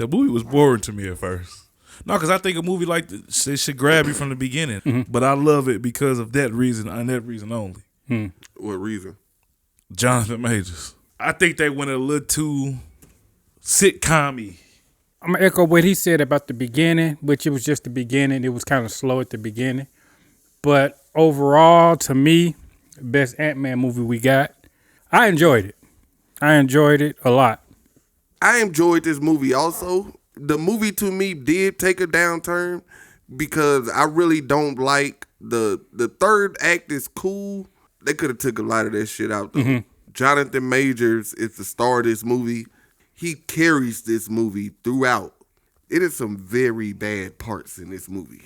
The movie was boring to me at first. No, because I think a movie like this, it should grab you from the beginning. Mm-hmm. But I love it because of that reason and that reason only. What reason? Jonathan Majors. I think they went a little too sitcom-y. I'm going to echo what he said about the beginning, which it was just the beginning. It was kind of slow at the beginning. But overall, to me, best Ant-Man movie we got. I enjoyed it. I enjoyed it a lot. I enjoyed this movie also. The movie to me did take a downturn because I really don't like the third act is cool. They could have took a lot of that shit out though. Mm-hmm. Jonathan Majors is the star of this movie. He carries this movie throughout. It is some very bad parts in this movie.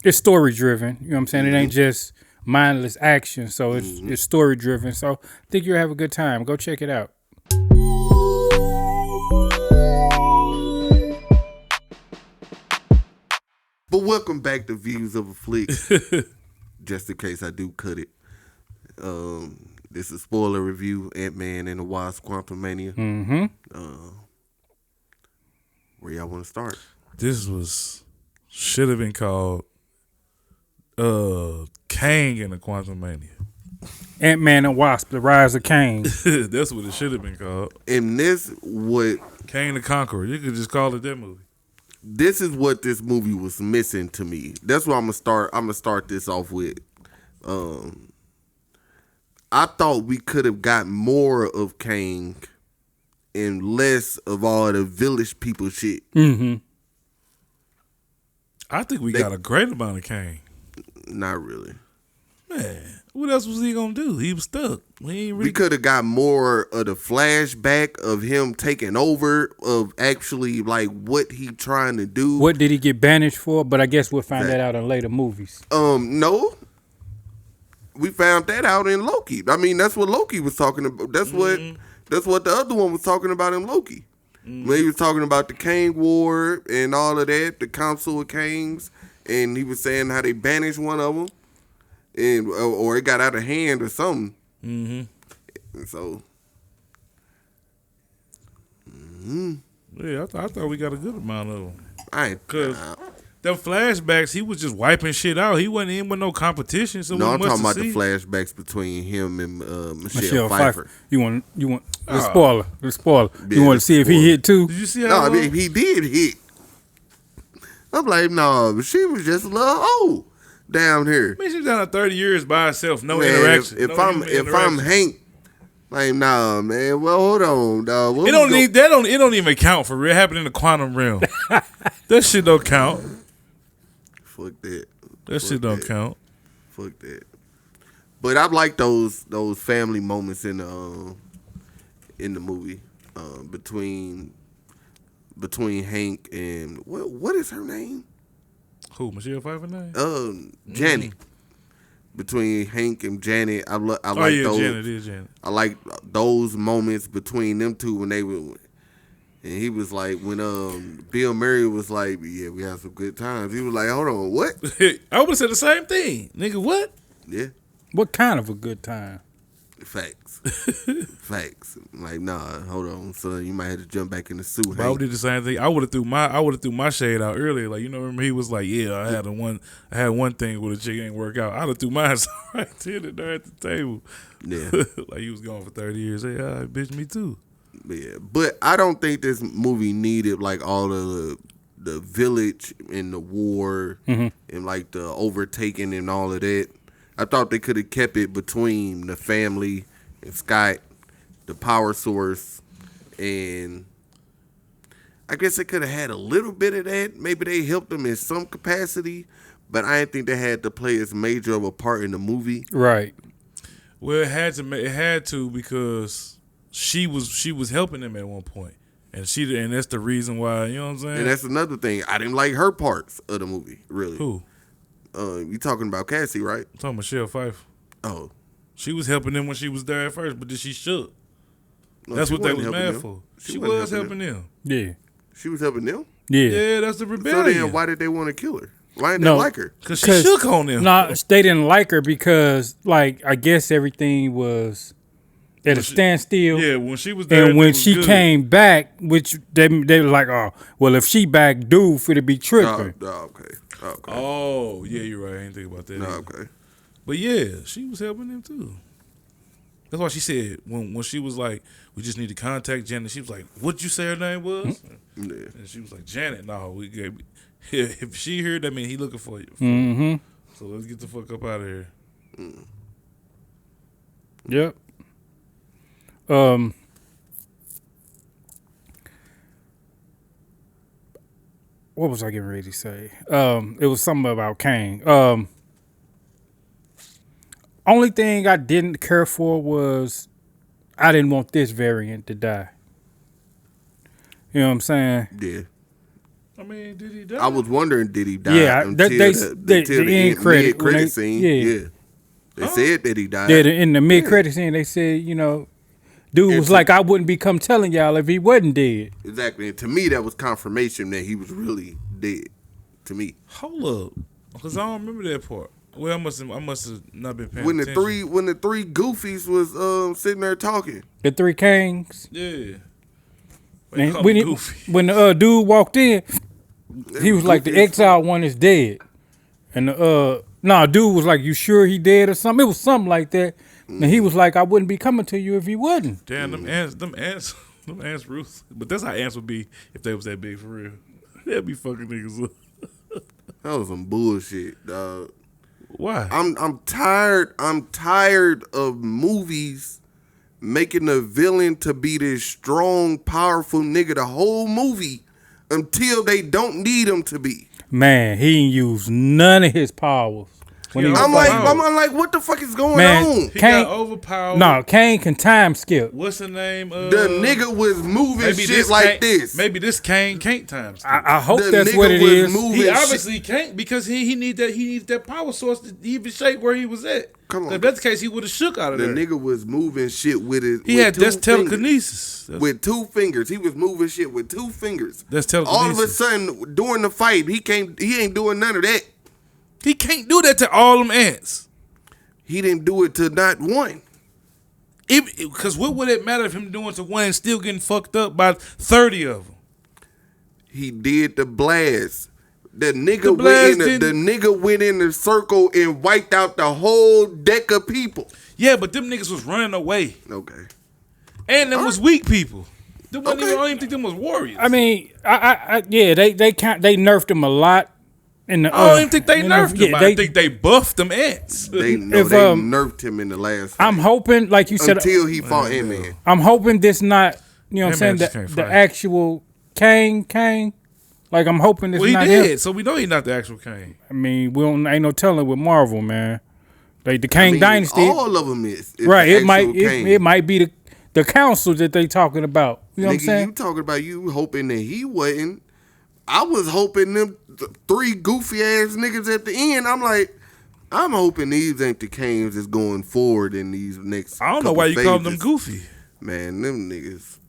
It's story driven. You know what I'm saying? Mm-hmm. It ain't just mindless action. So it's story driven. So I think you'll have a good time. Go check it out. But welcome back to Views of a Flick. Just in case I do cut it. This is spoiler review, Ant-Man and the Wasp, Quantumania. Mm-hmm. Where y'all want to start? This should have been called Kang and the Quantumania. Ant-Man and Wasp, the Rise of Kang. That's what it should have been called. And this what Kang the Conqueror. You could just call it that movie. This is what this movie was missing to me. That's what I'm gonna start. I'm gonna start this off with. I thought we could have got more of Kang and less of all the village people shit. Mm-hmm. I think we got a great amount of Kang. Not really. Man, what else was he gonna do? He was stuck. We could have got more of the flashback of him taking over, of actually like what he trying to do. What did he get banished for? But I guess we'll find that out in later movies. No. We found that out in Loki. I mean, that's what Loki was talking about. That's what the other one was talking about in Loki. When he was talking about the Kang War and all of that, the Council of Kangs, and he was saying how they banished one of them, and or it got out of hand or something. Mm-hmm. And so, yeah, I thought we got a good amount of them. Because them flashbacks, he was just wiping shit out. He wasn't in with no competition. So no, I'm talking about the flashbacks between him and Michelle Pfeiffer. You want the spoiler? The spoiler. Yeah, you want to see if he hit too? Did you see how? No, I mean he did hit. I'm like, no, she was just a little old down here. I mean, she was down there 30 years by herself, no interaction. If I'm Hank, like, nah, man. Well, hold on, dog. It don't even count for real. It happened in the quantum realm. That shit don't count. Fuck that. That shit don't count. Fuck that. But I like those family moments in the movie between Hank and what is her name? Who? Michelle Pfeiffer name? Janet. Between Hank and Janet, I like those. Janet. I like those moments between them two when they were. And he was like, when Bill Murray was like, yeah, we had some good times. He was like, hold on, what? I would have said the same thing. Nigga, what? Yeah. What kind of a good time? Facts. Facts. Like, nah, hold on, son. You might have to jump back in the suit. I would did the same thing. I would have threw my shade out earlier. Like, remember he was like, yeah, I had one thing with a chick ain't work out. I'd have threw mine right there at the table. Yeah. Like he was gone for 30 years. Hey, bitch, me too. Yeah, but I don't think this movie needed like all of the village and the war and like the overtaking and all of that. I thought they could have kept it between the family and Scott, the power source, and I guess they could have had a little bit of that. Maybe they helped them in some capacity, but I didn't think they had to play as major of a part in the movie. Right. Well, it had to because she was helping them at one point, and that's the reason why, you know what I'm saying. And that's another thing. I didn't like her parts of the movie. Really. Who? You talking about Cassie, right? I'm talking Michelle Pfeiffer. Oh, she was helping them when she was there at first, but then she shook. No, that's what they was mad for. She was helping them. Yeah. She was helping them. Yeah, that's the rebellion. So then, why did they want to kill her? Why didn't they like her? Because she shook on them. No, they didn't like her because, like, I guess everything was at a standstill. Yeah, when she was there, and when she came back, which they were like, oh, well, if she back, dude, for to be tripping. Okay. Oh, yeah, you're right. I didn't think about that. Okay. But yeah, she was helping them too. That's why she said when she was like, we just need to contact Janet. She was like, what'd you say her name was? Yeah. And she was like, Janet. No, we gave. If she heard that, mean he looking for you. Mm-hmm. So let's get the fuck up out of here. Yep. What was I getting ready to say? It was something about Kang. Only thing I didn't care for was I didn't want this variant to die. You know what I'm saying? Yeah. I mean, did he die? I was wondering, did he die? Yeah, until the end credit scene. Yeah. They said that he died. Yeah, in the mid credit scene, they said, dude was like, I wouldn't be come telling y'all if he wasn't dead. Exactly. And to me, that was confirmation that he was really dead. To me. Hold up, because I don't remember that part. Well, I must have not been paying when attention. When the three goofies was sitting there talking. The three Kangs. Yeah. And when the dude walked in, he was like, the exile one is dead. And dude was like, you sure he dead or something? It was something like that. And he was like, I wouldn't be coming to you if he wasn't. Damn, them ants Ruth. But that's how ants would be if they was that big for real. They'd be fucking niggas up. That was some bullshit, dog. Why? I'm tired of movies making the villain to be this strong, powerful nigga the whole movie until they don't need him to be. Man, he ain't used none of his powers. I'm like, what the fuck is going on? He got overpowered. No, Kane can time skip. What's the name? The nigga was moving shit like this. Maybe this Kane can't time skip. I hope that's what it is. He obviously can't because he need that power source to even shape where he was at. Come on. If that's the case, he would have shook out of there. The nigga was moving shit with his. He had that's telekinesis. With 2 fingers, he was moving shit with 2 fingers. That's telekinesis. All of a sudden, during the fight, he ain't doing none of that. He can't do that to all them ants. He didn't do it to not one. Because what would it matter if him doing to one and still getting fucked up by 30 of them? He did the blast. The nigga went in the circle and wiped out the whole deck of people. Yeah, but them niggas was running away. Okay. And them was weak people. I don't even think them was warriors. I mean, they nerfed him a lot. I don't even think they nerfed him. I think they buffed them ants. They nerfed him in the last fight. I'm hoping, like you said, until he fought Ant-Man. I'm hoping this not, you know what I'm saying, the actual Kang. Like, I'm hoping this not him. Well, he did, so we know he's not the actual Kang. I mean, ain't no telling with Marvel, man. Like, the Kang Dynasty. All of them is. Right, it might be the council that they talking about. You know what I'm saying? You talking about you hoping that he wasn't. I was hoping them 3 goofy ass niggas at the end. I'm like, I'm hoping these ain't the Kangs that's going forward in these next. I don't know why you call them goofy. Man, them niggas.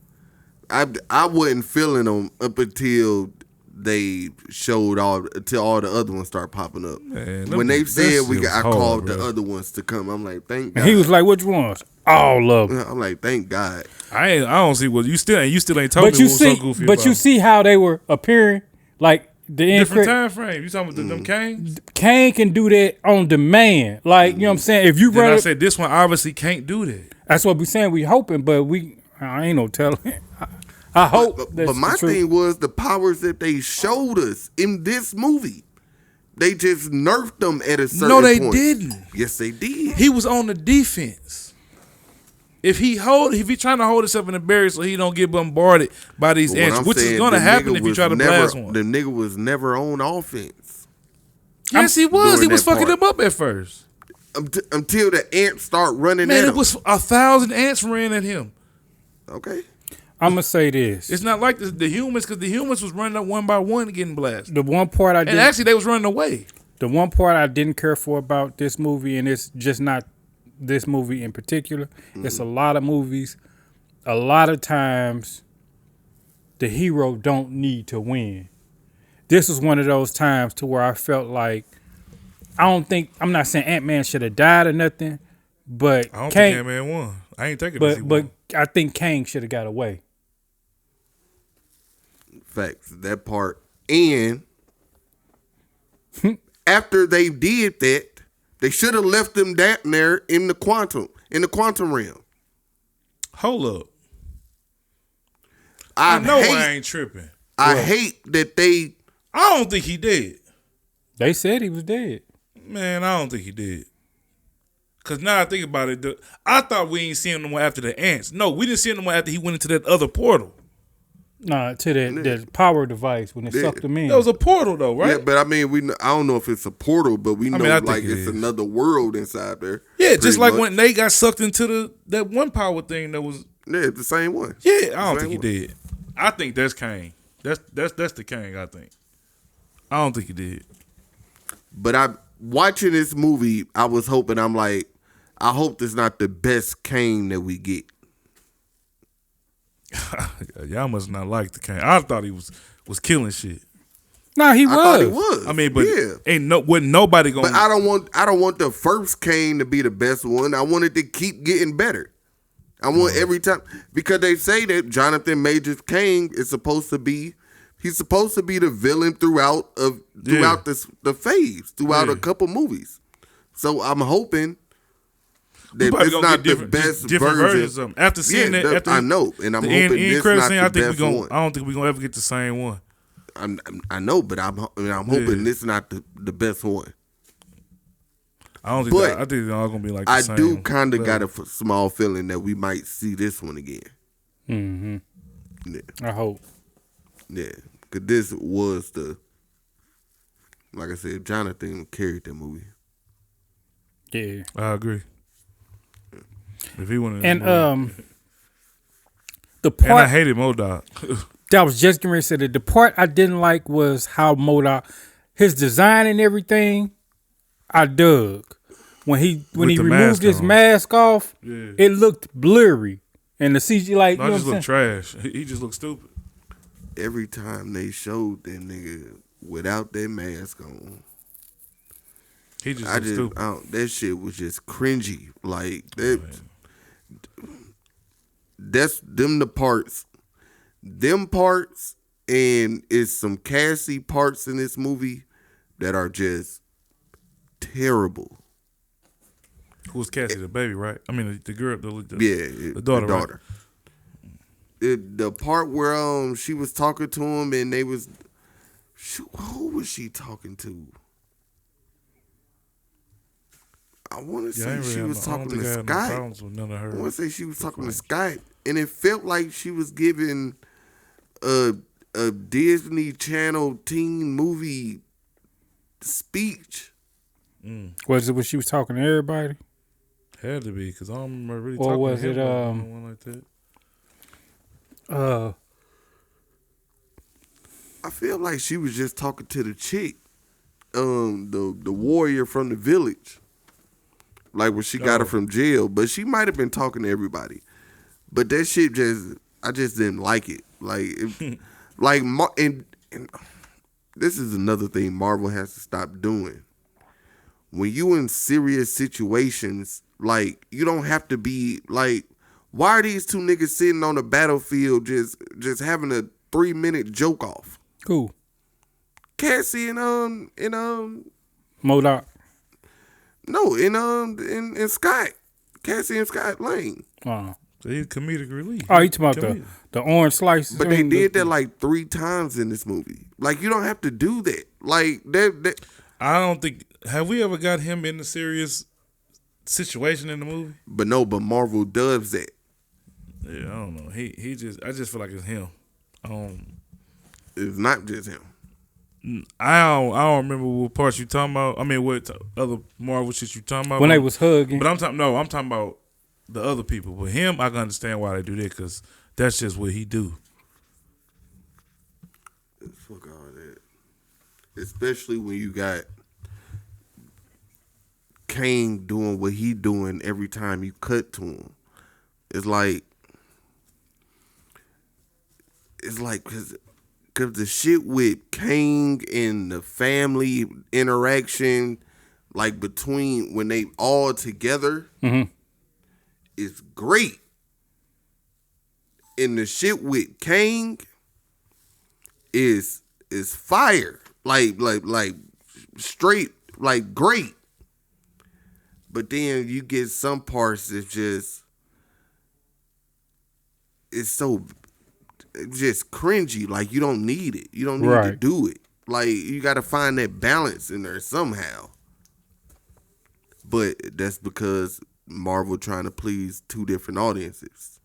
I wasn't feeling them up until they showed until all the other ones start popping up. Man, when they said I called the other ones to come, I'm like, thank God. And he was like, which ones? All of them. I'm like, thank God. I don't see what you still ain't told me what was so goofy about. But you see how they were appearing, like the different time frame. You talking about them Kangs? Kang can do that on demand. Like, you know what I'm saying? If you run, I said this one obviously can't do that. That's what we saying. We hoping, but I ain't no telling. I hope. But my thing was the powers that they showed us in this movie. They just nerfed them at a certain point. No, they didn't. Yes, they did. He was on the defense. If he trying to hold himself in the barrier so he don't get bombarded by these ants, which is going to happen if you try to blast one. The nigga was never on offense. Yes, he was. He was fucking them up at first. Until the ants start running at him. Man, it was 1,000 ants ran at him. Okay. I'm going to say this. It's not like the humans, because the humans was running up one by one getting blasted. The one part I did. And actually, they was running away. The one part I didn't care for about this movie, and it's just not this movie in particular, it's a lot of movies. A lot of times, the hero don't need to win. This was one of those times to where I felt like, I'm not saying Ant-Man should have died or nothing, but I don't think Ant-Man won. I ain't taking this. But I think Kang should have got away. Facts. That part. And after they did that, they should have left them down there in the quantum realm. Hold up. I ain't tripping. I hate that they. I don't think he did. They said he was dead. Man, I don't think he did. Cause now I think about it, I thought we ain't seen him no more after the ants. No, we didn't see him no more after he went into that other portal. Nah, to that power device when it sucked him in. That was a portal though, right? Yeah, but I mean, I don't know if it's a portal, but we know like it's another world inside there. Yeah, just like when they got sucked into that one power thing that was. Yeah, the same one. Yeah, I don't think he did. I think that's Kang. That's the Kang. I think. I don't think he did. But watching this movie, I was hoping. I'm like, I hope this not the best Kang that we get. Y'all must not like the Kang. I thought he was killing shit. No, he was. I thought he was. I mean, but wasn't nobody gonna. But I don't want the first Kang to be the best one. I want it to keep getting better. I want every time, because they say that Jonathan Majors Kang is supposed to be. He's supposed to be the villain throughout the phase, throughout a couple movies. So I'm hoping that it's not the best version. Of after seeing that, after I know, and I'm hoping this not the best one. I don't think we're gonna ever get the same one. I know, but I'm hoping this not the best one. I don't think. I think they're all gonna be like the same. I do kind of got a small feeling that we might see this one again. Mm-hmm. Yeah. I hope. Yeah, because this was like I said, Jonathan carried that movie. Yeah, I agree. If he wanted, the part, and I hated MODOK. that was just getting ready to say that the part I didn't like was how MODOK, his design and everything, I dug. When he removed his mask off, it looked blurry, and the CG like just looked trash. He just looked stupid. Every time they showed that nigga without that mask on, he just looked stupid. That shit was just cringy. Like that. That's them the parts. Them parts, and it's some Cassie parts in this movie that are just terrible. Who was Cassie, the baby, right? I mean, the girl, the The daughter. daughter. Right? The part where she was talking to him and they was, who was she talking to? I want to say she was talking to Scott. I want to say she was talking to Scott, and it felt like she was giving a Disney Channel teen movie speech. Was it when she was talking to everybody? Had to be, because I don't remember really talking to him about one like that. I feel like she was just talking to the chick, the warrior from the village, like when she got her from jail. But she might have been talking to everybody. But that shit I just didn't like it. Like, and this is another thing Marvel has to stop doing. When you in serious situations, like, you don't have to be like, why are these two niggas sitting on the battlefield just having a 3-minute joke off? Cool. Cassie and MODOK. No, in Scott. Cassie and Scott Lang. Oh. So he's comedic relief. Oh, you talking about the orange slices? But they did that like 3 times in this movie. Like, you don't have to do that. Like that. I don't think. Have we ever got him in a serious situation in the movie? But Marvel does that. Yeah, I don't know. He just. I just feel like it's him. It's not just him. I don't remember what parts you talking about. I mean, what other Marvel shit you talking about? When they was hugging. But I'm talking about the other people. But him, I can understand why they do that, because that's just what he do. Fuck all that. Especially when you got Kang doing what he doing every time you cut to him. It's like because the shit with Kang and the family interaction, like between when they all together, is great. And the shit with Kang is fire. Like straight, like great. But then you get some parts that just it's so just cringy. Like you don't need it. You don't need to do it. Like you got to find that balance in there somehow. But that's because Marvel trying to please two different audiences.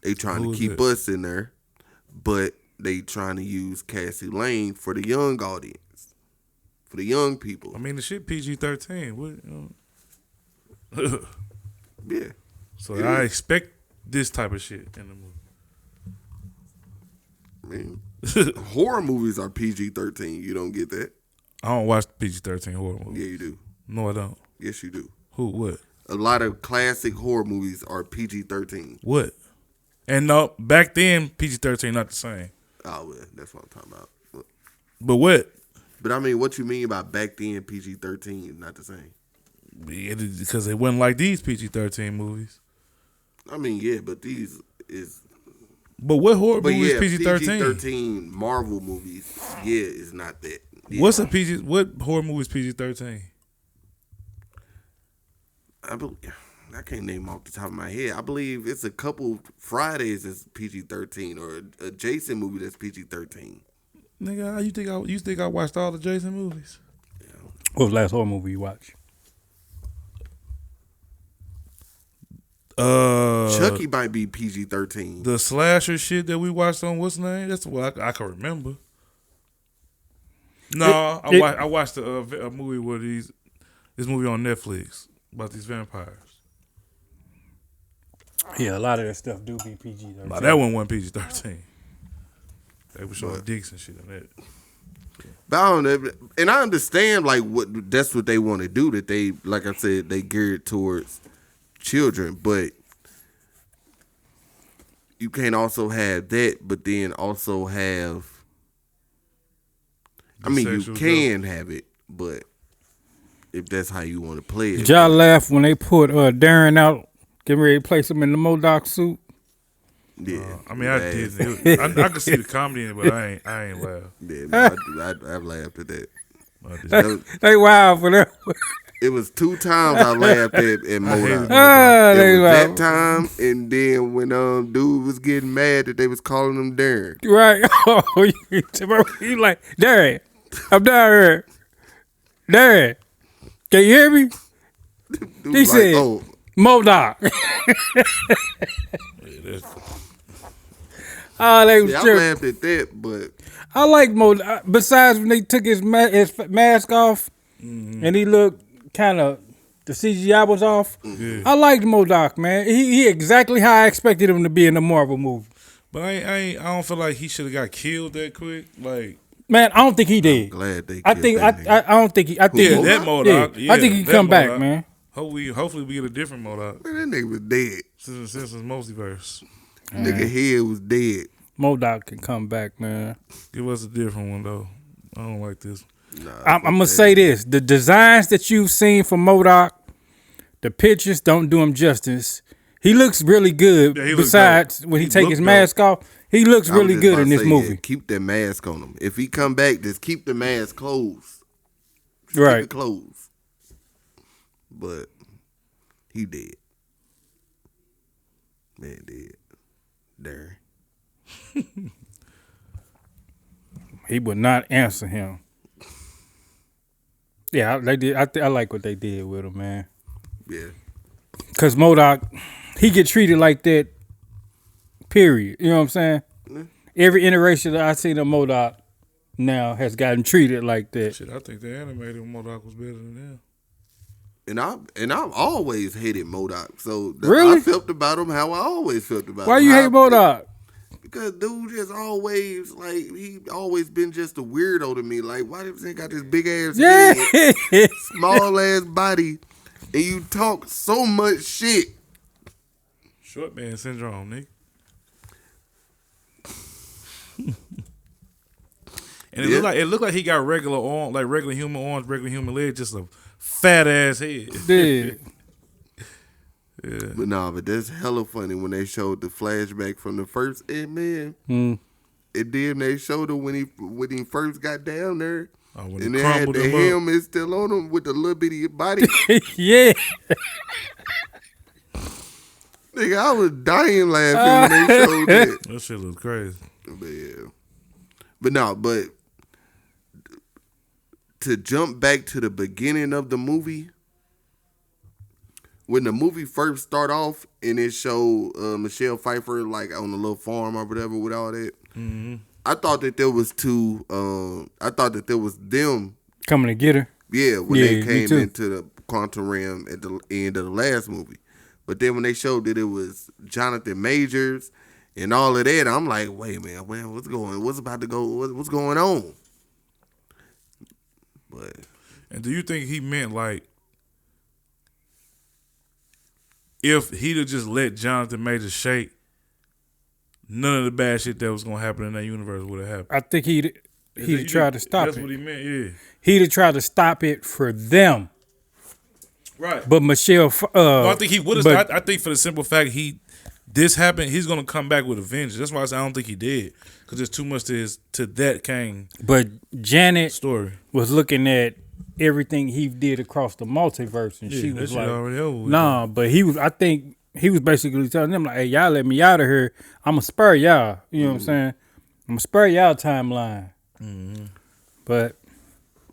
They trying to keep us in there, but they trying to use Cassie Lane for the young audience, for the young people. I mean, the shit PG-13. What? Yeah. So I expect this type of shit in the movie. I mean, horror movies are PG-13. You don't get that. I don't watch PG-13 horror movies. Yeah, you do. No, I don't. Yes, you do. Who? What? A lot of classic horror movies are PG-13. What? And no, back then PG-13 not the same. Oh, well, that's what I'm talking about. But what? But I mean, what you mean by back then PG-13 is not the same? Because it wasn't like these PG-13 movies. I mean, yeah, but these is. But what horror But movies yeah, PG-13? PG-13 Marvel movies, yeah, is not that. Yeah. What's a PG? What horror movie is PG-13? I can't name off the top of my head. I believe it's a couple Fridays that's PG-13 or a Jason movie that's PG-13. Nigga, you think I watched all the Jason movies? Yeah. What was the last horror movie you watched? Chucky might be PG-13. The slasher shit that we watched on what's name? That's what I can remember. No, I watched a movie where this movie on Netflix about these vampires. Yeah, a lot of that stuff do be PG-13. Nah, that one wasn't PG-13. They were showing dicks and shit on that. But I don't know, and I understand like that's what they want to do. That they, like I said, they geared towards children, but you can't also have that, but then also have. I mean, you can have it, but if that's how you want to play it. Did y'all laugh when they put Darren out, getting ready to place him in the MODOK suit? Yeah, I mean, I did. I could see the comedy in it, but I ain't laugh. Yeah, no, I've laughed at that. They wild for that. It was 2 times I laughed at MODOK. It was that time, and then when dude was getting mad that they was calling him Darren. Right. Oh, you like, Darren, I'm down here. Darren, can you hear me? He said, MODOK. I laughed at that, but I like MODOK. Besides when they took his mask off and he looked kind of, the CGI was off. Yeah. I liked MODOK, man. He exactly how I expected him to be in the Marvel movie. But I don't feel like he should have got killed that quick. Like, man, I don't think he did. I'm glad they. I don't think he. I think that MODOK. Yeah, I think he come back, man. Hopefully we get a different MODOK. Man, that nigga was dead. Since multiverse. Nigga head was dead. MODOK can come back, man. Give us a different one though. I don't like this. Nah, I'm gonna say this: the designs that you've seen for MODOK, the pictures don't do him justice. He looks really good. Yeah, besides when he take his mask off, he looks really good in this movie. Yeah, keep that mask on him. If he come back, just keep the mask closed. Right, keep it closed. But he dead. Man, dead. Darren. He would not answer him. Yeah, they did. I like what they did with him, man. Yeah. Cause MODOK, he get treated like that. Period. You know what I'm saying? Mm-hmm. Every iteration that I seen of MODOK now has gotten treated like that. Shit, I think the animated MODOK was better than them. And I've always hated MODOK. So really? I felt about him how I always felt about him. Why you hate MODOK? Because dude just always, like, he always been just a weirdo to me. Like, why does he got this big ass head, small ass body, and you talk so much shit? Short man syndrome, nigga. And it looked like he got regular arms, like regular human arms, regular human legs, just a fat ass head. Dude. Yeah. But that's hella funny when they showed the flashback from the first Ant-Man. And then they showed him when he first got down there. Oh, when and he they had crumbled the him up. helmet still on him with the little bitty body. Yeah. Nigga, I was dying laughing when they showed that. That shit looks crazy. But yeah. But to jump back to the beginning of the movie, when the movie first start off and it showed Michelle Pfeiffer like on a little farm or whatever with all that, I thought that there was them Coming to get her. Yeah, when they me came too. into the quantum realm at the end of the last movie. But then when they showed that it was Jonathan Majors and all of that, I'm like, wait, man, what's going on? But And do you think he meant like if he'd have just let Jonathan Majors shake, none of the bad shit that was gonna happen in that universe would have happened? I think he'd try to stop That's it. what he meant, yeah. He'd have tried to stop it for them. Right. But Michelle, No, I think he would have. I think for the simple fact this happened, he's gonna come back with a vengeance. That's why I don't think he did, because there's too much to that Kang But Janet story. was looking at everything he did across the multiverse, and she that was shit like, already over with. "Nah." But I think he was basically telling them like, "Hey, y'all let me out of here. I'ma spare y'all." You know what I'm saying? I'ma spare y'all timeline. But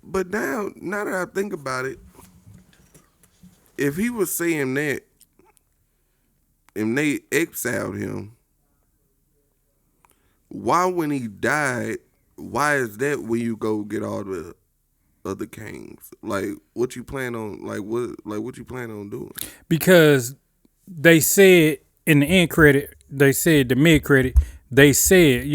now that I think about it, if he was saying that and they exiled him, why when he died, why is that when you go get all the other kings? Like what you plan on what you plan on doing? because they said in the end credit, they said the mid credit, they said,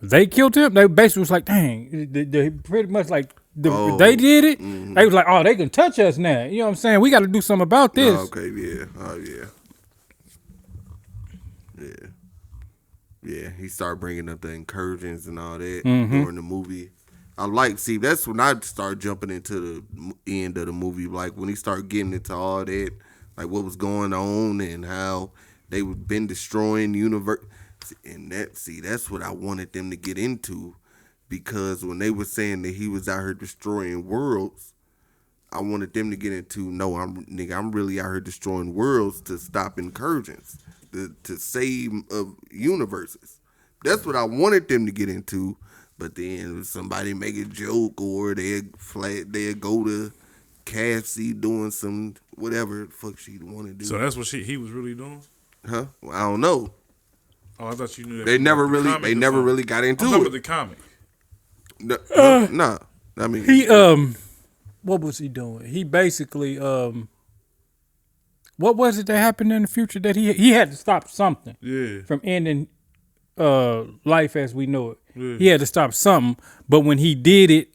they killed him. They basically was like, dang, they pretty much like they did it. They was like, oh, they can touch us now. You know what I'm saying? We got to do something about this. Oh, okay, yeah. Oh, yeah. Yeah. Yeah, he started bringing up the incursions and all that during the movie. That's when I started jumping into the end of the movie. Like when he started getting into all that, like what was going on and how they been destroying the universe. And that's what I wanted them to get into, because when they were saying that he was out here destroying worlds, I wanted them to get into, no, I'm really out here destroying worlds to stop incursions, to save universes. That's what I wanted them to get into. But then somebody make a joke, or they'd go to Cassie doing some whatever the fuck she want to do. So that's what he was really doing? Huh? Well, I don't know. Oh, I thought you knew that. They never really got into I'm talking it. about the comic. No. I mean, He what was he doing? He basically what was it that happened in the future that he had to stop something from ending life as we know it. Yeah. He had to stop something, but when he did it,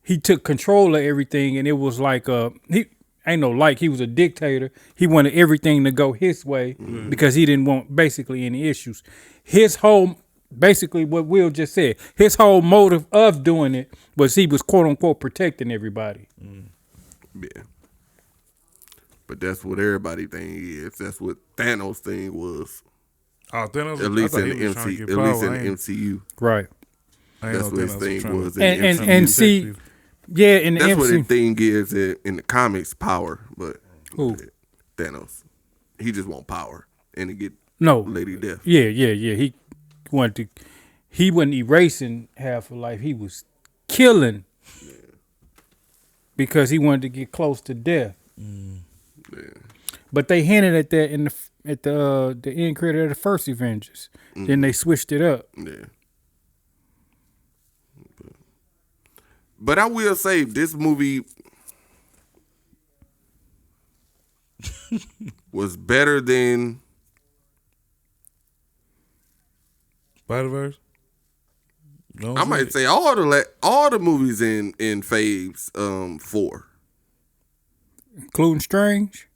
he took control of everything, and it was like he was a dictator. He wanted everything to go his way because he didn't want basically any issues. His whole basically what Will just said, his whole motive of doing it was he was quote unquote protecting everybody. Yeah. But that's what everybody thing is. That's what Thanos thing was. Oh, Thanos. At least in the MCU. Right. That's what his thing was. And see, yeah, in the that's MCU. what his thing is in the comics, power. But Who? Thanos. He just want power and to get Lady Death. Yeah. He wasn't erasing half of life. He was killing because he wanted to get close to death. Yeah. But they hinted at that at the end credit of the first Avengers. Then they switched it up. Yeah. But I will say this movie was better than Spider-Verse? I might say all the movies in Phase 4. Including Strange.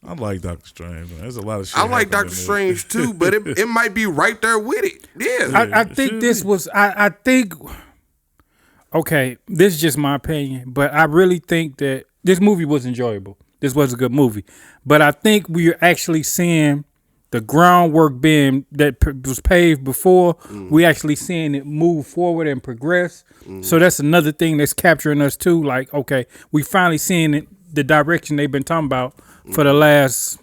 I like Doctor Strange, man. There's a lot of shit. I like Doctor Strange too, but it might be right there with it. Yeah. I think this was I think okay, this is just my opinion, but I really think that this movie was enjoyable. This was a good movie. But I think we're actually seeing the groundwork being that was paved before. We actually seeing it move forward and progress. So that's another thing that's capturing us too. Like, okay, we finally seeing it, the direction they've been talking about for the last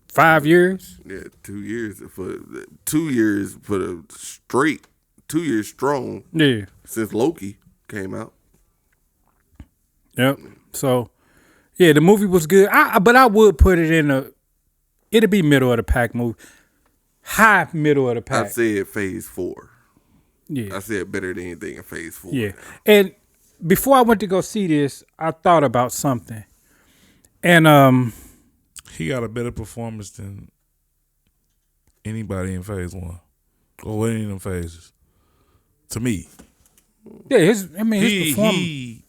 5 years. Yeah, 2 years for 2 years for the straight 2 years strong. Yeah. Since Loki came out. Yep. So, yeah, the movie was good. But I would put it in it'd be middle of the pack movie. High middle of the pack. I said phase 4. Yeah. I said better than anything in phase 4. Yeah. And before I went to go see this, I thought about something. And he got a better performance than anybody in phase 1 or any of them phases. To me. Yeah, his performance.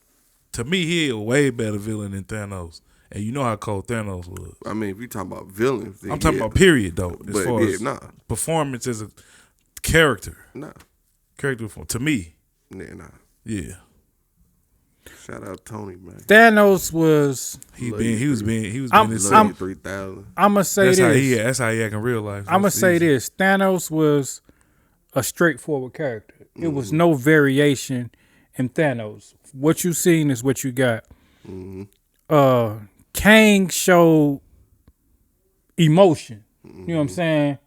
To me, he a way better villain than Thanos. And you know how cold Thanos was. I mean, if you talking about villains, then I'm talking about period, though. As far as performance as a character. Nah. Character to me. Yeah, nah. Yeah. Shout out Tony, man. Thanos was. He was being his 3,000. I'm gonna say that's how he act in real life. I'm gonna say this. Thanos was a straightforward character. It was no variation in Thanos. What you seen is what you got. Kang showed emotion. You know what I'm saying?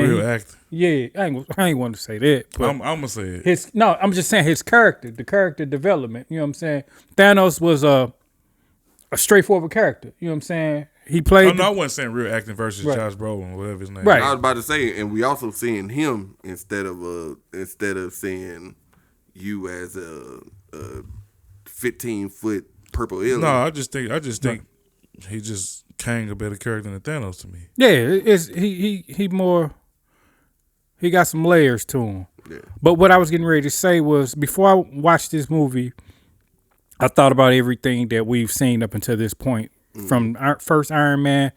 Real actor. Yeah, I ain't want to say that. But I'm gonna say it. I'm just saying his character, the character development. You know what I'm saying? Thanos was a straightforward character. You know what I'm saying? He played. I wasn't saying real acting versus Josh Brolin, whatever his name. Right. I was about to say, and we also seeing him instead of seeing you as a 15-foot purple alien. No, I just think he just Kang a better character than Thanos to me. Yeah, he more. He got some layers to him. Yeah. But what I was getting ready to say was before I watched this movie, I thought about everything that we've seen up until this point. From our first Iron Man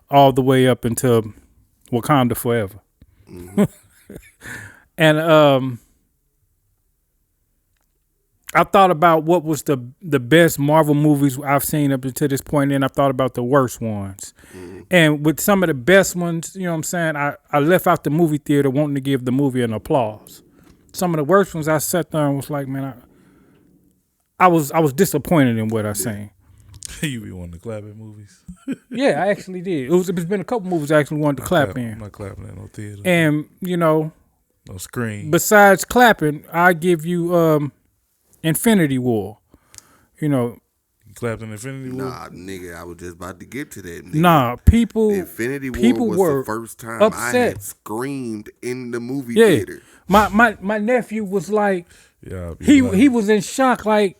all the way up until Wakanda Forever. And I thought about what was the best Marvel movies I've seen up until this point, and I thought about the worst ones. And with some of the best ones, you know what I'm saying, I left out the movie theater wanting to give the movie an applause. Some of the worst ones I sat there and was like, man, I was disappointed in what I seen. You be wanting to clap at movies? Yeah, I actually did. It's been a couple movies I actually wanted to clap in. I'm not clapping at no theater. And, no screen. Besides clapping, I give you Infinity War. You clapped in Infinity War? Nah, nigga, I was just about to get to that. Nigga. Nah, people. Infinity War was the first time upset. I had screamed in the movie theater. My nephew was like, he was in shock, like,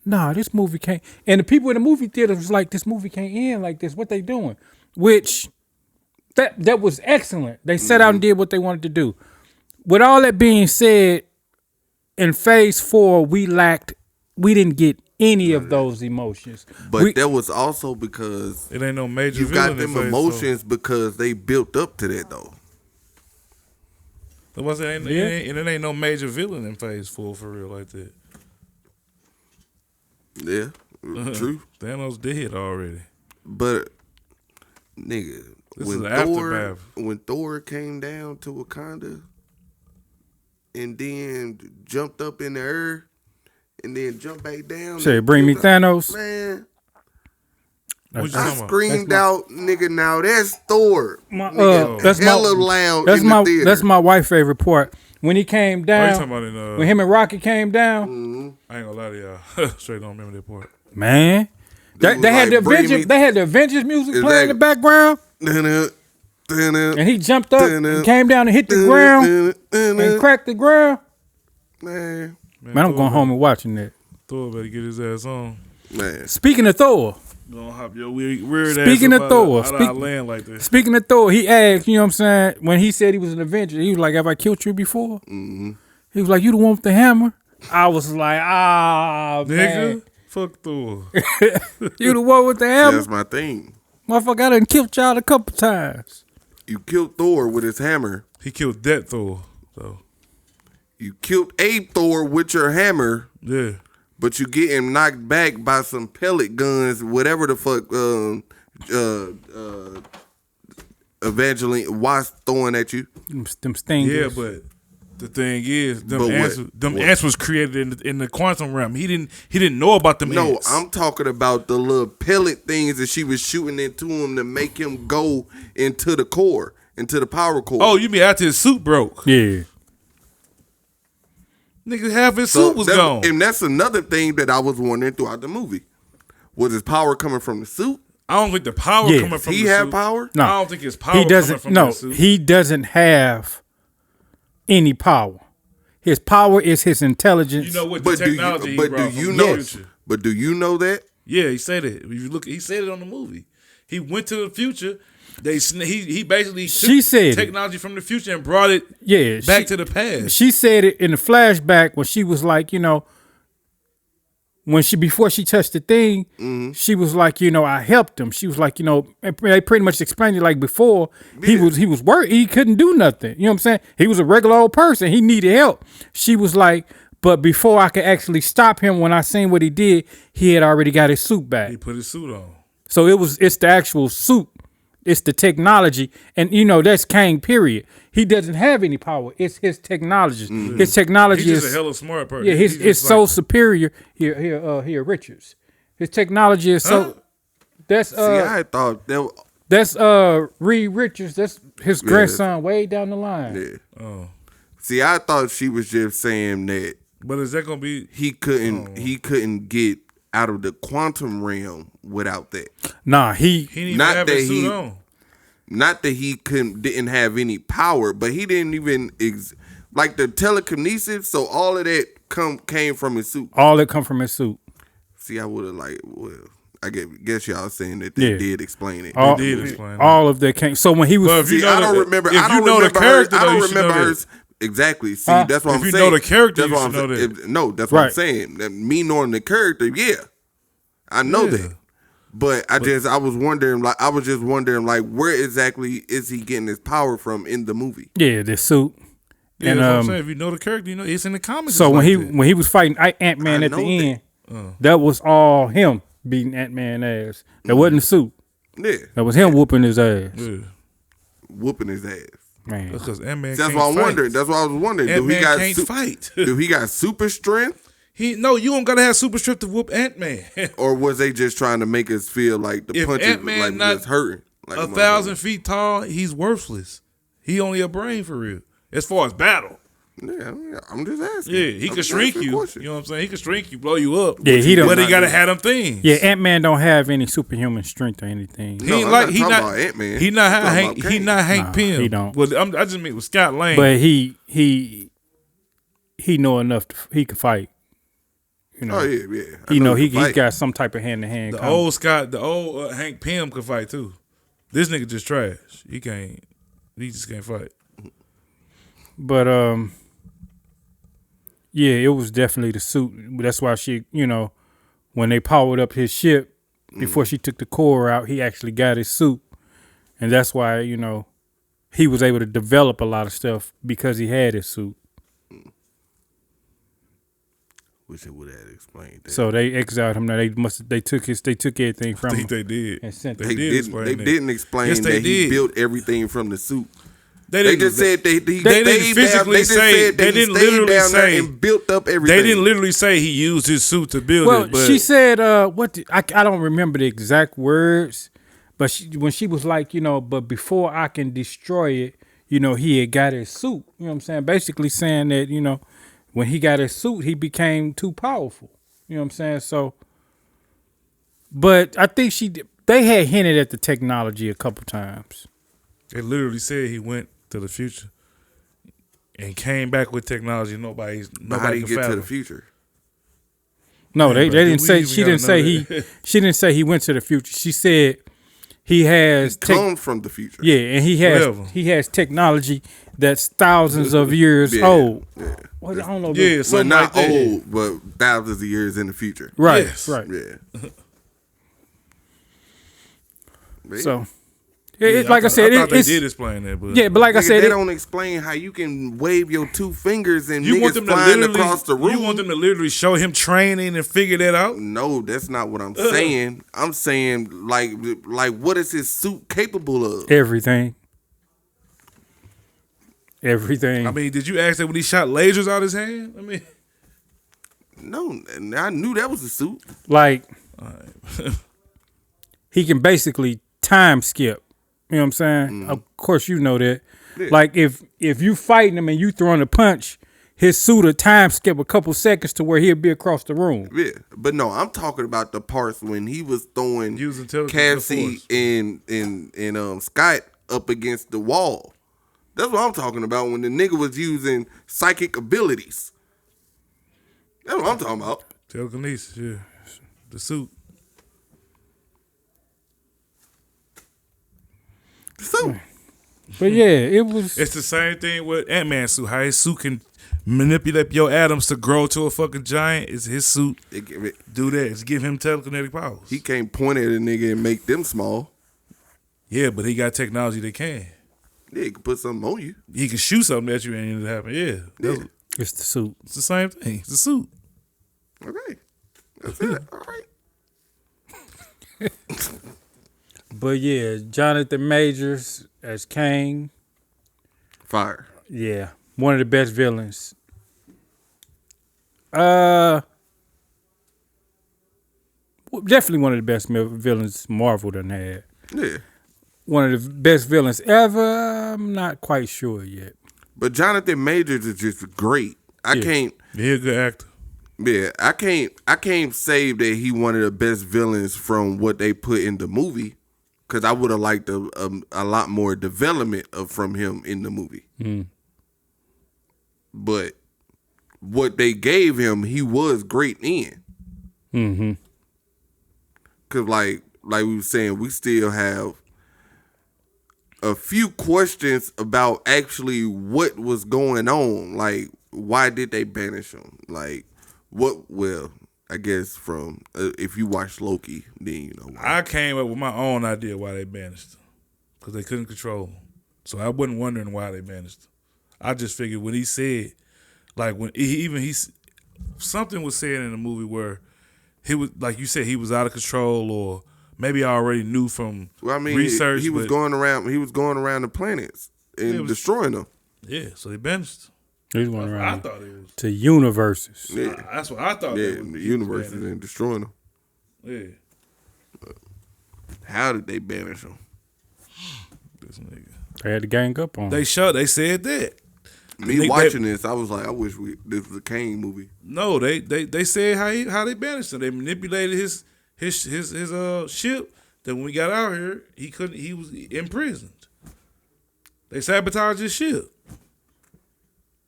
nah, this movie can't. And the people in the movie theater was like, this movie can't end like this. What they doing? Which that was excellent. They set out and did what they wanted to do. With all that being said, in phase 4, we didn't get any of those emotions. But that was also because it ain't no major. You got them emotions because they built up to that though. It ain't no major villain in phase 4 for real like that. Yeah, true. Thanos dead already. But nigga, when Thor came down to Wakanda and then jumped up in the air and then jumped back down. Say, bring me Thanos. Man. I screamed out, nigga, now that's Thor. That's my wife's favorite part. When he came down, when him and Rocket came down. I ain't gonna lie to y'all. Straight don't remember that part. Man. They had the Avengers music playing in the background. And he jumped up and came down and hit the ground and cracked the ground. Man, I'm going home and watching that. Thor better get his ass on. Man. Speaking of Thor. Gonna hop your weird Speaking ass of Thor, land like this. Speaking of Thor, he asked, you know what I'm saying, when he said he was an Avenger, he was like, have I killed you before? Mm-hmm. He was like, you the one with the hammer? I was like, man. Fuck Thor. You the one with the hammer? That's my thing. Motherfucker, I done killed y'all a couple times. You killed Thor with his hammer. He killed that Thor, though. You killed Abe Thor with your hammer. Yeah. But you getting knocked back by some pellet guns, whatever the fuck Evangeline Wasp throwing at you. Them stingers. Yeah, but the thing is, them ants was created in the quantum realm. He didn't know about them ants. No, I'm talking about the little pellet things that she was shooting into him to make him go into the core, into the power core. Oh, you mean after his suit broke? Yeah. Nigga, half his suit was gone. And that's another thing that I was wondering throughout the movie. Was his power coming from the suit? I don't think the power coming from the suit. He had power? No. I don't think his power coming from the suit. He doesn't have any power. His power is his intelligence. You know what the technology But do you know that? Yeah, he said it. If you look, he said it on the movie. He went to the future. He basically took technology from the future and brought it back to the past. She said it in the flashback when she was like, before she touched the thing, she was like, I helped him. She was like, they pretty much explained it like before. Yeah. He was worried. He couldn't do nothing. You know what I'm saying? He was a regular old person. He needed help. She was like, but before I could actually stop him, when I seen what he did, he had already got his suit back. He put his suit on. So it's the actual suit. It's the technology. And, that's Kang, period. He doesn't have any power. It's his technology. Mm-hmm. His technology He's just a hella smart person. Yeah, it's so superior. Here, Richards. His technology is so. That's I thought that. That's Reed Richards. That's his grandson, way down the line. Yeah. Oh. See, I thought she was just saying that. But is that gonna be? He couldn't get out of the quantum realm without that. Nah, he didn't even have his suit on. Not that he didn't have any power, but he didn't even like the telekinesis. So all of that came from his suit. All that come from his suit. See, I would have I guess y'all saying that they did explain it. They did explain it. All of that came. So when he was, I don't remember. I don't remember her. I don't remember her. Exactly. See, that's what I'm saying. If you know the character, you should know that. No, that's what I'm saying. Me knowing the character, yeah, I know that. But I was wondering, where exactly is he getting his power from in the movie? Yeah, the suit. Yeah, and that's what I'm saying. If you know the character, it's in the comics. So when he was fighting Ant-Man at the end, that was all him beating Ant-Man ass. That wasn't the suit. Yeah, that was him whooping his ass. Yeah. Whooping his ass. Man, that's because Ant-Man. That's what I'm wondering. That's what I was wondering. Ant-Man can't fight. Do he got super strength? You don't gotta have super strength to whoop Ant-Man. Or was they just trying to make us feel like the punches Ant-Man was hurting? Like 1,000 feet tall, he's worthless. He only a brain for real. As far as battle. Yeah, I'm just asking. Yeah, he can shrink you. You know what I'm saying? He can shrink you, blow you up. Yeah, but he gotta have them things. Yeah, Ant-Man don't have any superhuman strength or anything. He not Ant-Man. He not Hank Pym. He don't. Well, I just mean with Scott Lang. But he know enough. He can fight. Oh yeah. He got some type of hand to hand. The old Hank Pym could fight too. This nigga just trash. He just can't fight. But it was definitely the suit. That's why she, when they powered up his ship before she took the core out, he actually got his suit, and that's why he was able to develop a lot of stuff because he had his suit. Wish it would have explained that. So they exiled him. Now they took everything from him. I think they did. And sent they didn't explain yes, that he built everything from the suit. They just said they didn't physically say. They didn't literally say and built up everything. They didn't literally say he used his suit to build it. But she said, I don't remember the exact words, but when she was like, but before I can destroy it, he had got his suit. You know what I'm saying? Basically saying that, when he got his suit, he became too powerful. You know what I'm saying? So, but I think they had hinted at the technology a couple times. They literally said he went to the future and came back with technology nobody how did he get to the future? No, they didn't say. She didn't say he. She didn't say he went to the future. She said he has come from the future. Yeah, and he has technology that's thousands of years old. Yeah. Well, I don't know. Yeah, well, not like old, but thousands of years in the future. Right. Yes. Right. Yeah. So Like I said, I thought they did explain that, but yeah, but like I said, they don't explain how you can wave your 2 fingers and you want niggas them to flying literally across the room. You want them to literally show him training and figure that out? No, that's not what I'm saying. I'm saying like what is his suit capable of? everything. Everything. I mean, did you ask that when he shot lasers out his hand? I mean, No, and I knew that was a suit. Like, he can basically time skip. You know what I'm saying? Of course, you know that. Yeah. Like, if you fighting him and you throwing a punch, his suit will time skip a couple seconds to where he'll be across the room. Yeah, but no, I'm talking about the parts when he was throwing Using telekinetic Cassie force. and Scott up against the wall. That's what I'm talking about when the nigga was using psychic abilities. That's what I'm talking about. telekinesis, yeah, the suit. So, But yeah, it was. It's the same thing with Ant-Man's suit. How his suit can manipulate your atoms to grow to a fucking giant. Is his suit do that? It's give him telekinetic powers. he can't point at a nigga and make them small. Yeah, but he got technology that can. Yeah, he can put something on you. He can shoot something at you and it happen. Yeah, It's the suit. it's the same thing. It's the suit. Okay. That's it. All right. But yeah, Jonathan Majors as Kang. Fire. Yeah, one of the best villains. Definitely one of the best villains Marvel done had. Yeah. One of the best villains ever. I'm not quite sure yet. But Jonathan Majors is just great. I Yeah. can't. He a good actor. Yeah, I can't say that he one of the best villains from what they put in the movie, because I would have liked a lot more development from him in the movie. But what they gave him, he was great in. Mm-hmm. Cause like we were saying, we still have a few questions about actually what was going on. Like, why did they banish him? Like, what? Well, I guess from if you watch Loki, then you know why. I came up with my own idea why they banished him. Because they couldn't control him. So I wasn't wondering why they banished him. I just figured when he said, like when something was said in the movie where he was, like you said, he was out of control, or maybe I already knew from research. He was going around. He was going around the planets and destroying them. Yeah, so they banished him. He's going I around thought it was. to universes. Yeah, That's what I thought. yeah, the universe and destroying them. Yeah. How did they banish him? This nigga. They had to gang up on him. They said that. Watching this, I was like, I wish this was a Kane movie. No, they said how they banished him. They manipulated his ship. That when we got out here, he was imprisoned. They sabotaged his ship.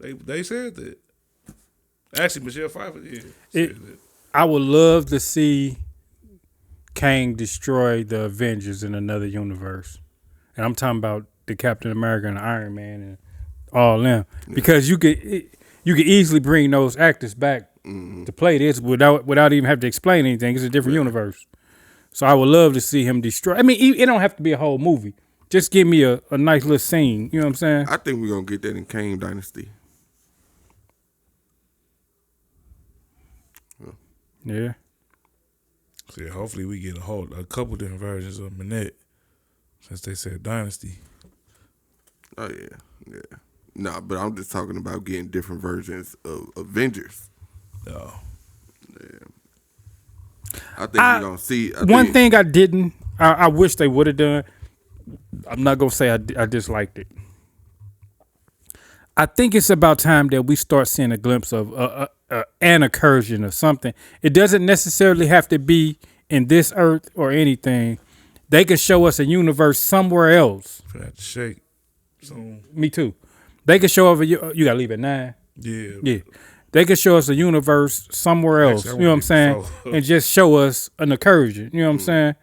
They said that. Actually, Michelle Pfeiffer said that. I would love to see Kang destroy the Avengers in another universe. And I'm talking about the Captain America and Iron Man and all them. Because you could easily bring those actors back to play this without even having to explain anything. It's a different universe. So I would love to see him destroy. I mean, it don't have to be a whole movie. Just give me a nice little scene. You know what I'm saying? I think we're going to get that in Kane Dynasty. Yeah. So yeah, hopefully we get a couple different versions of Manette, since they said Dynasty. Oh, yeah. No, but I'm just talking about getting different versions of Avengers. Oh. Yeah. I think we're going to see. One thing I wish they would have done, I'm not going to say I disliked it. I think it's about time that we start seeing a glimpse of an incursion or something. It doesn't necessarily have to be in this earth or anything. They can show us a universe somewhere else. For that to shake. So Me too. They can show us you got to leave at 9. yeah. They can show us a universe somewhere else. Actually, You know what I'm saying? And just show us an incursion. You know what I'm saying?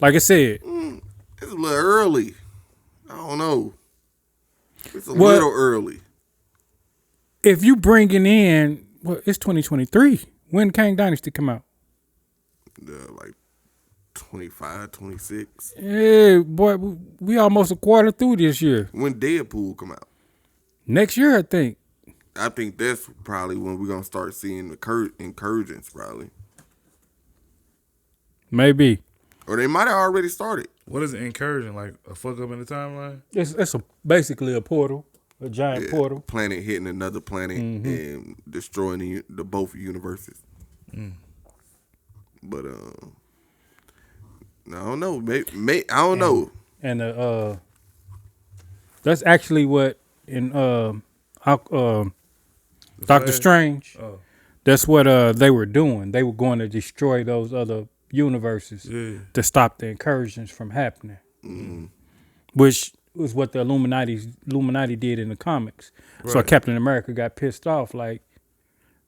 Like I said. It's a little early. I don't know. It's a little early. If you bringing in, it's 2023. When Kang Dynasty come out? Like 25, 26. Hey, boy, we almost a quarter through this year. When Deadpool come out? Next year, I think. I think that's probably when we're gonna start seeing the incursions, probably. Maybe. Or they might have already started. What is an incursion? Like a fuck up in the timeline? It's basically a portal, a giant portal. Planet hitting another planet and destroying the both universes. But I don't know. I don't know. And that's actually what in Doctor Strange. Oh. That's what they were doing. They were going to destroy those other universes to stop the incursions from happening, which was what the Illuminati did in the comics. Right. So Captain America got pissed off, like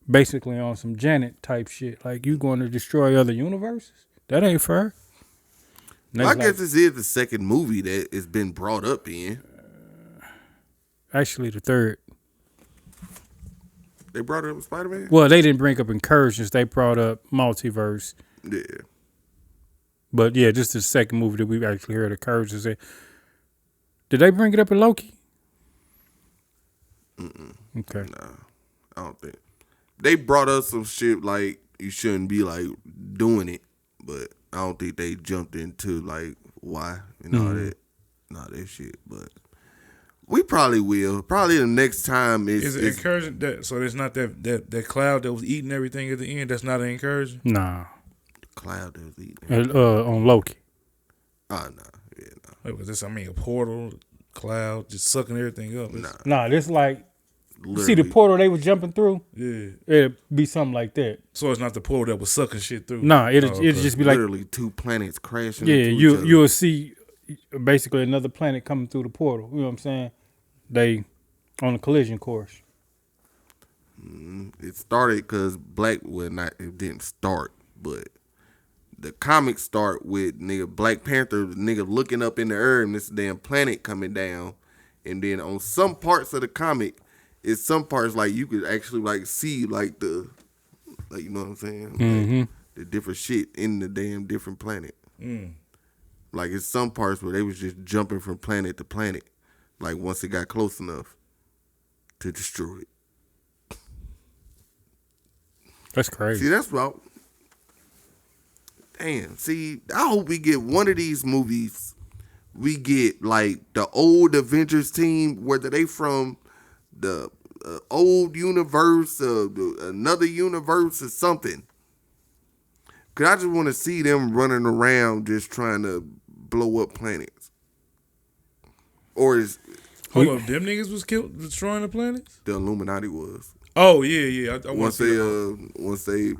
basically on some Janet type shit. Like, you going to destroy other universes? That ain't fair. Well, I guess this is the second movie that it's been brought up in. Actually, the third. They brought up Spider-Man? Well, they didn't bring up incursions. They brought up multiverse. Yeah. But yeah, just the second movie that we've actually heard incursions. Did they bring it up in Loki? Okay. Nah, I don't think. They brought up some shit like you shouldn't be like doing it, but I don't think they jumped into like why and all that shit. But we probably will. Probably the next time is it incursion? So it's not that cloud that was eating everything at the end. That's not an incursion. Nah. The cloud that was eating. On Loki. Oh no, yeah, no. Like, was this? I mean, a portal, cloud, just sucking everything up. Nah, this like. You see the portal they was jumping through? Yeah. It'd be something like that. So it's not the portal that was sucking shit through? Nah, it'd just be like... Literally two planets crashing. Yeah, you'll see basically another planet coming through the portal. You know what I'm saying? They on a collision course. It started because it didn't start, but the comics start with Black Panther, looking up in the air and this damn planet coming down. And then on some parts of the comic, it's some parts like you could actually like see like you know what I'm saying? Like, the different shit in the damn different planet. Like it's some parts where they was just jumping from planet to planet. Like once it got close enough to destroy it. That's crazy. See, that's about. Damn. See, I hope we get one of these movies. We get like the old Avengers team, whether they from the old universe, another universe, or something. Cause I just want to see them running around just trying to blow up planets. Or is hold up, them niggas was killed destroying the planets? The Illuminati was. Oh yeah. I once they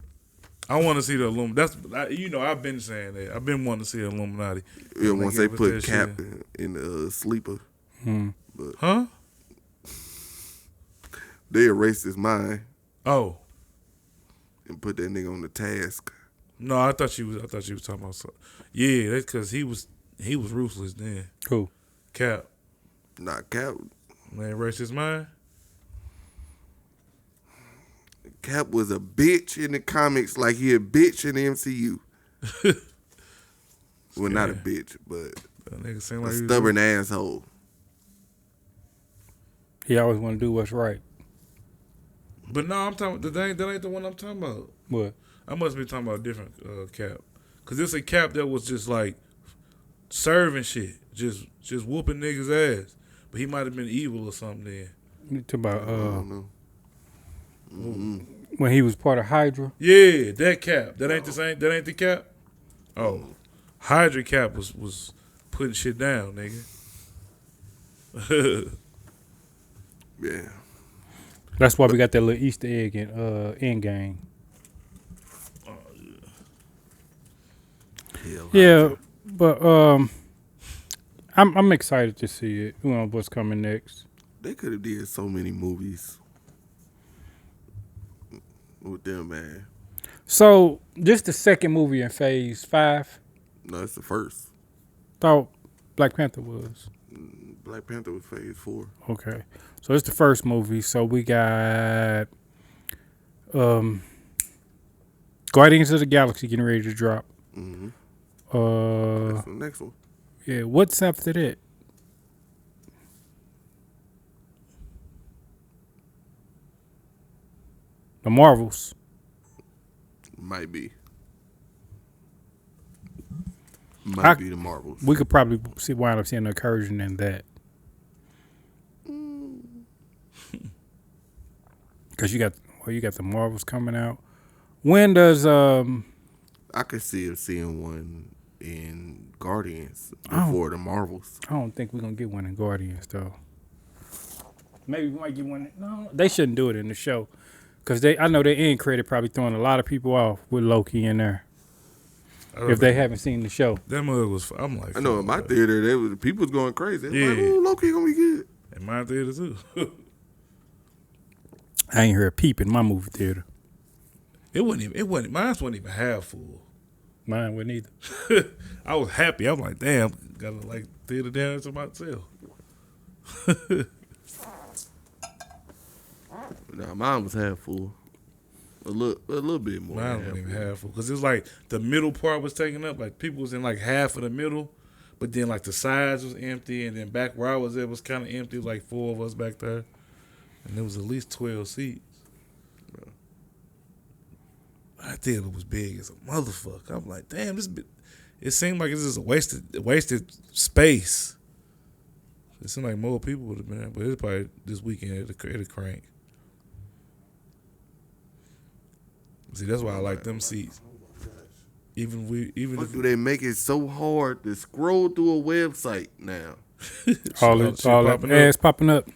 I want to see the Illuminati. I've been saying that. I've been wanting to see the Illuminati. Yeah, once they put Cap in the sleeper. But, huh? They erased his mind. Oh. And put that nigga on the task. No, I thought she was talking about something. Yeah, that's because he was ruthless then. Who? Cap. Not Cap. Man, erased his mind. Cap was a bitch in the comics, like he a bitch in the MCU. Well, not a bitch, but that nigga seemed like a stubborn asshole. He always want to do what's right. But no, I'm talking. That ain't the one I'm talking about. What? I must be talking about a different Cap. Cause this a Cap that was just like serving shit, just whooping niggas' ass. But he might have been evil or something. Then You talk about I don't know. when he was part of Hydra. Yeah, that Cap. That ain't the same. That ain't the Cap. Oh, Hydra Cap was putting shit down, nigga. Yeah. That's why we got that little Easter egg in Endgame. Yeah, but I'm excited to see it. You know what's coming next. They could have did so many movies with them, man. So this the second movie in Phase 5. No, it's the first. Thought Black Panther was. Black Panther was Phase 4. Okay, so it's the first movie. So we got Guardians of the Galaxy getting ready to drop. That's the next one. Yeah, what's after that? The Marvels. Might be. I- Might be the Marvels. We could probably wind up seeing an incursion in that. Because you got the Marvels coming out. When does I could see him seeing one in Guardians before the Marvels. I don't think we're gonna get one in Guardians though. Maybe we might get one. No, they shouldn't do it in the show, because I know their end credit probably throwing a lot of people off with Loki in there if they haven't seen the show. That mug was. I'm like, I know in my theater, people was going crazy. They was like, Yeah. "Ooh, Loki gonna be good." in my theater too. I ain't heard a peep in my movie theater. It wasn't. Mine wasn't even half full. Mine wouldn't either. I was happy. I'm like, damn, gotta like theater down to myself. Nah, mine was half full. A little bit more. Mine wasn't even half full because it was like the middle part was taken up. Like people was in like half of the middle, but then like the sides was empty, and then back where I was, it was kind of empty. Like 4 of us back there, and there was at least 12 seats. I think it was big as a motherfucker. I'm like, damn, it seemed like it's just a wasted space. It seemed like more people would have been there, but it's probably this weekend it'll crank. See, that's why I like them seats. Even What if do they make it so hard to scroll through a website now? all that ads popping up.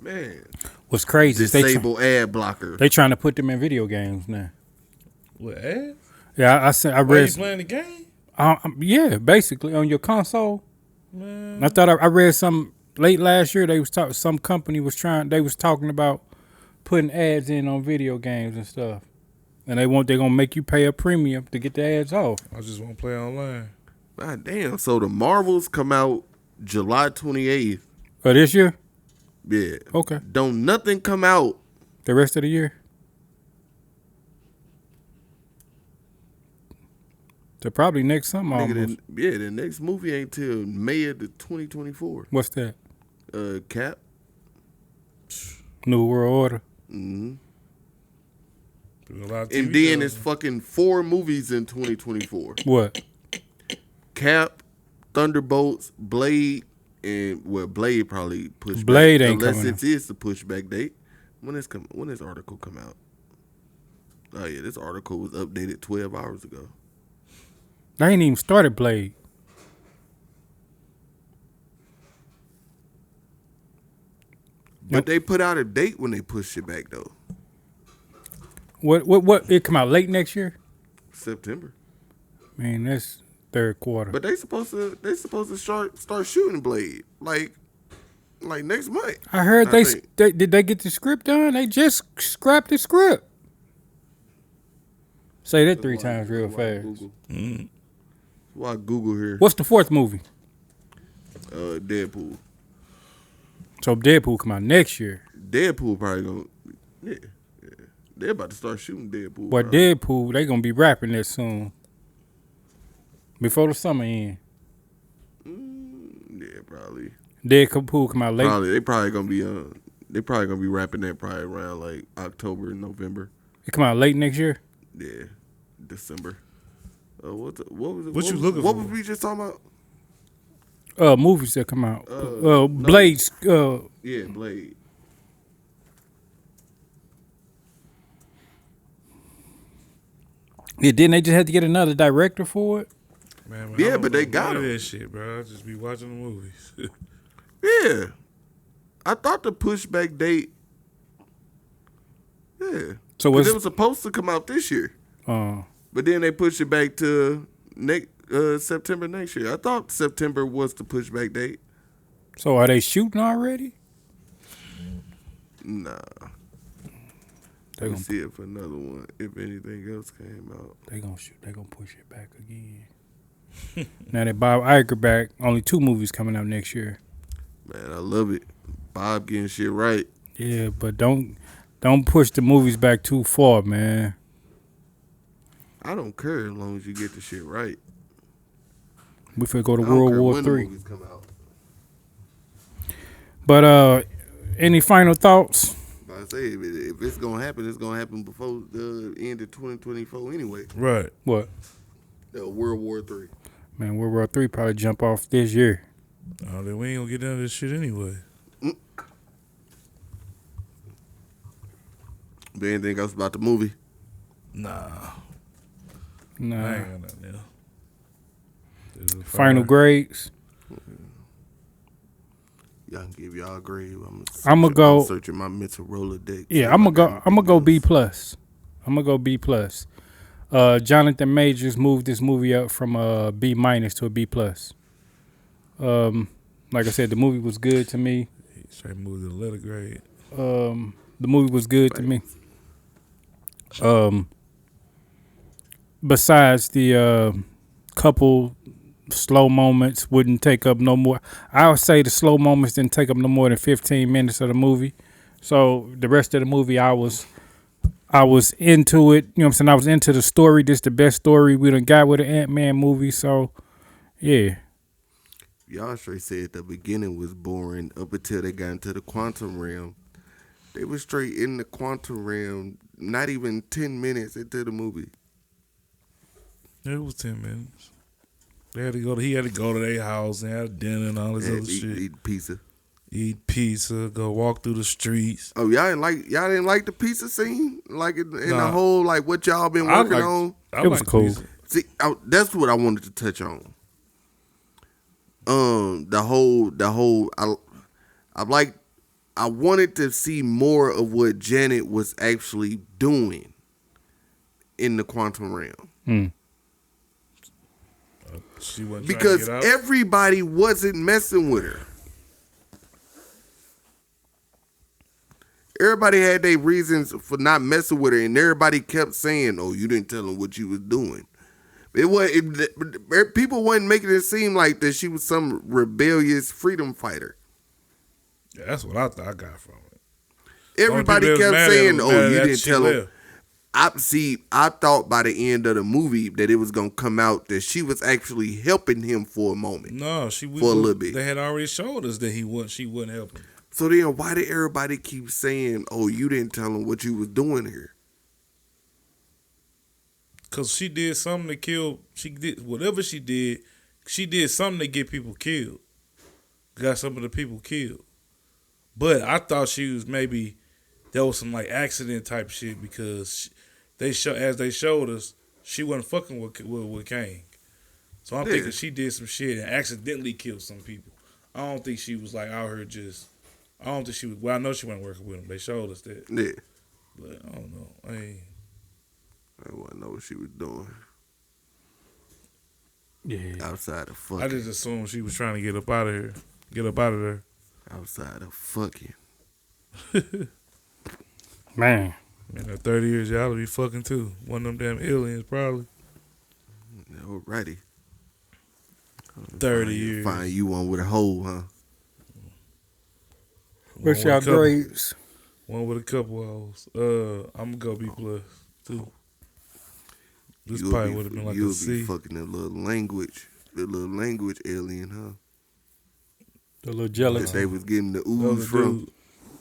Man, What's crazy is disable ad blocker. they trying to put them in video games now. what ads? Yeah, I Why read. you playing the game? Yeah, basically on your console. Man, I thought I read some late last year. They was talking. Some company was trying. They was talking about putting ads in on video games and stuff, and they're gonna make you pay a premium to get the ads off. I just want to play online. God damn. So the Marvels come out July 28th. Oh, this year? Yeah. Okay. Don't nothing come out. The rest of the year? So probably next summer almost. The next movie ain't till May of the 2024. What's that? Cap. New World Order. Mm-hmm. There's a lot of And TV then shows. it's fucking 4 movies in 2024. What? Cap, Thunderbolts, Blade, and Blade probably pushed Blade back. ain't Unless coming it is the pushback date. When this article come out? Oh yeah, this article was updated 12 hours ago. They ain't even started Blade. But they put out a date when they pushed it back though. What? It come out late next year? September. Man, that's third quarter. But they supposed to start shooting Blade like next month. I heard I did they get the script done? They just scrapped the script. Say that 3 times real fast. Why Google here? What's the 4th movie? Deadpool. So Deadpool come out next year. Deadpool probably gonna yeah. They're about to start shooting Deadpool. But Deadpool, they gonna be rapping that soon. Before the summer end. Yeah, probably. Deadpool come out late. Probably they probably gonna be rapping that probably around like October, November. It come out late next year. Yeah, December. What was it? What you looking What for? was we just talking about? Movies that come out. Blades. Yeah, Blade. Yeah, didn't they just have to get another director for it? Man, Yeah, I don't but they know got none of him. that shit, bro. I just be watching the movies. Yeah, I thought the pushback date. Yeah, So 'cause was it was supposed to come out this year, uh but then they pushed it back to September next year. I thought September was the pushback date. so are they shooting already? Nah. They Let me gonna see if another one, if anything else came out. they gonna shoot. They gonna push it back again. Now that Bob Iger back, only 2 movies coming out next year. Man, I love it. Bob getting shit right. Yeah, but don't push the movies back too far, man. I don't care as long as you get the shit right. We finna go to I don't World care War when the III. movies come out. But any final thoughts? Like I say, if it's gonna happen, it's gonna happen before the end of 2024 anyway. Right. What? World War III. Man, World War III probably jump off this year. Oh, then we ain't gonna get down to this shit anyway. But anything else about the movie? Nah. I Nah. ain't got nothing else. This is Final fire. grades. Y'all can give y'all a grade. I'ma go- I'm searching my mental Rolodex. Yeah, I'm gonna go B plus. I'm gonna go B plus. Jonathan Majors moved this movie up from a B minus to a B plus. Like I said, the movie was good to me. Straight moved to the letter grade. The movie was good to me. Besides the couple slow moments wouldn't take up no more. I would say the slow moments didn't take up no more than 15 minutes of the movie. So the rest of the movie, I was into it. You know what I'm saying? I was into the story. This the best story we done got with an Ant-Man movie. So, yeah. Y'all straight said the beginning was boring up until they got into the quantum realm. They were straight in the quantum realm, not even 10 minutes into the movie. It was 10 minutes. He had to go to their house and have dinner and all this other shit. Eat pizza. Eat pizza, go walk through the streets. Oh, y'all didn't like the pizza scene? Like in the Nah. whole, like what y'all been I working on? I It was liked cool. pizza. See, that's what I wanted to touch on. The whole, I wanted to see more of what Janet was actually doing in the quantum realm. She wasn't Because trying to get out. everybody wasn't messing with her. Everybody had their reasons for not messing with her, and everybody kept saying, "Oh, you didn't tell them what you was doing." People wasn't making it seem like that she was some rebellious freedom fighter. Yeah, that's what I thought I got from it. Everybody Only people kept that was mad at saying, her was "Oh, mad you that didn't she tell them." left. I thought by the end of the movie that it was gonna come out that she was actually helping him for a moment. No, For a little bit. They had already showed us that she wouldn't help him. So then, why did everybody keep saying, "Oh, you didn't tell him what you was doing here"? Cause she did something to kill. She did whatever she did. She did something to get people killed. Got some of the people killed. But I thought she was maybe there was some like accident type shit because as they showed us, she wasn't fucking with Kang. So I'm thinking she did some shit and accidentally killed some people. I don't think she was like out here just. I don't think she was. Well, I know she wasn't working with him. They showed us that. Yeah, But I don't know. I want to know what she was doing Yeah. outside of fucking. I just assumed she was trying to get up out of here. Get up out of there. Outside of fucking. Man. Man, in 30 years, y'all will be fucking too. One of them damn aliens, probably. Alrighty. 30 years. Find you one with a hole, huh? What's One y'all with a couple- grades? One with a couple holes. I'm going to go B plus, too. This You'll probably be- would have been like you'll a C. be fucking the little language alien, huh? The little That gelatin. they was getting the Those ooze are from. dudes.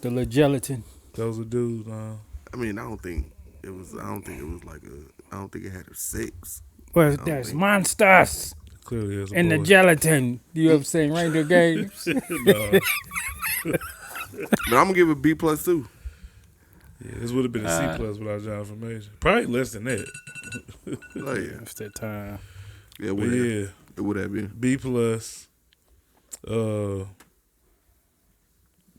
The little gelatin. Those are dudes. I mean, I don't think it was like I don't think it had a sex. Well, don't there's think- monsters Clearly, there's a in the boy. gelatin. You ever seen Reindeer Games? No. But I'm gonna give it B plus too. Yeah, this would have been a C plus without Jonathan Major. Probably less than that. Oh yeah, It's that time. yeah, But yeah, it would have been. B plus.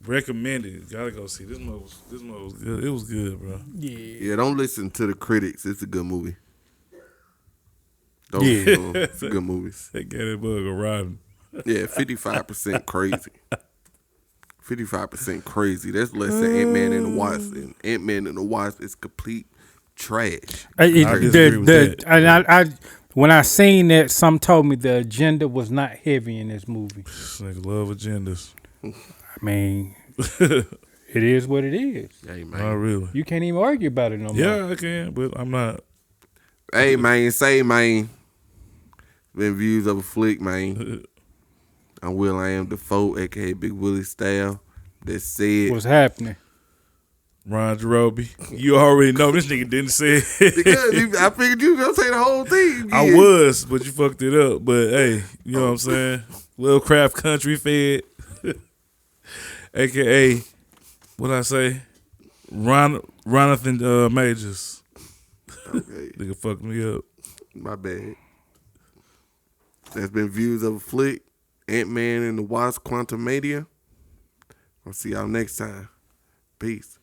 Recommended. Gotta go see. This movie was good. It was good, bro. Yeah. Yeah, don't listen to the critics. It's a good movie. Don't Yeah. listen to 'em. It's a good movie. They got that bug a riding. Yeah, 55% crazy. 55% crazy. That's less than Ant-Man and the Wasp. And Ant-Man and the Wasp is complete trash. I disagree with that. I when I seen that, some told me the agenda was not heavy in this movie. This nigga love agendas. I mean, it is what it is. Hey, Not man. really. You can't even argue about it no more. Yeah, I can, but I'm not. Hey, man. Say, man. been Views of a Flick, man. I'm Will I Am Defoe, aka Big Willie Style. That said, What's happening? Ron Jerobi. You already know this nigga didn't say it. because I figured you was gonna say the whole thing. Again. I was, but you fucked it up. But hey, you know what I'm saying? Lil Craft Country Fed. AKA, what I say? Ronathan Majors. Okay. Nigga fucked me up. My bad. That's been Views of a Flick. Ant-Man and the Wasp Quantumania. I'll see y'all next time. Peace.